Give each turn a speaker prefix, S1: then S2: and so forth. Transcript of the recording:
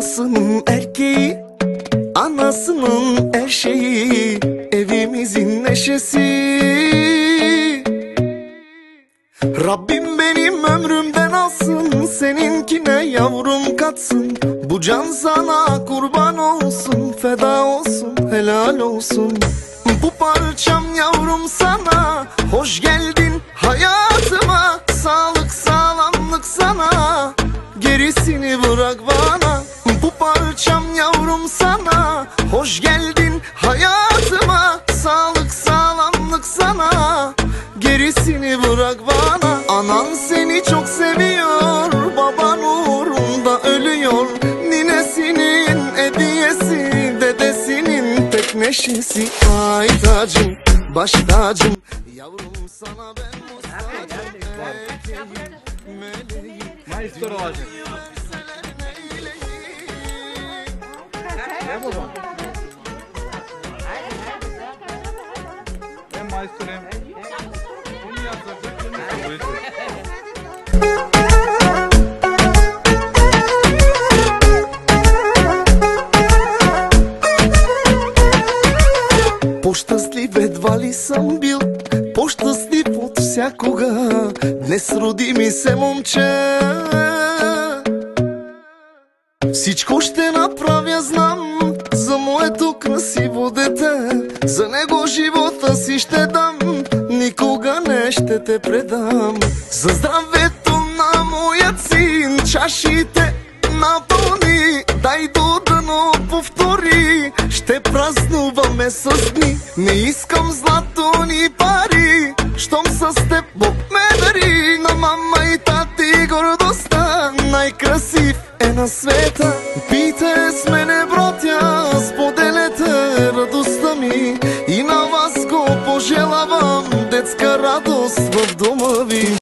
S1: Babasının erkeği, anasının her şeyi, evimizin neşesi. Rabbim benim ömrümden alsın, seninkine yavrum katsın. Bu can sana kurban olsun, feda olsun, helal olsun. Bu parçam yavrum sana, hoş geldin hayatıma. Sağlık sağlamlık sana, gerisini bırak bana. Bu parçam yavrum sana, hoş geldin hayatıma. Sağlık sağlamlık sana, gerisini bırak bana. Anan seni çok seviyor, baban uğrunda ölüyor. Ninesinin hediyesi, dedesinin tek neşesi. Ay tacım, baş tacım, yavrum sana ben muhtacım.
S2: Maestro olacak. Ne bu? Ben maestro hem. Onu yapacak.
S1: Пощастлив едва ли съм бил, по-щастлив от всякога. Днес роди ми се момче. Всичко ще направя, знам, за моето красиво дете. За него живота си ще дам, никога не ще те предам. За здравето на моят син чашите напълни, дай до дъно повтори. Ще празнуваме с дни, не искам злато ни пари. Щом с теб Бог ме дари, на мама и тати гордостта. Най-красив е на света, пийте с мене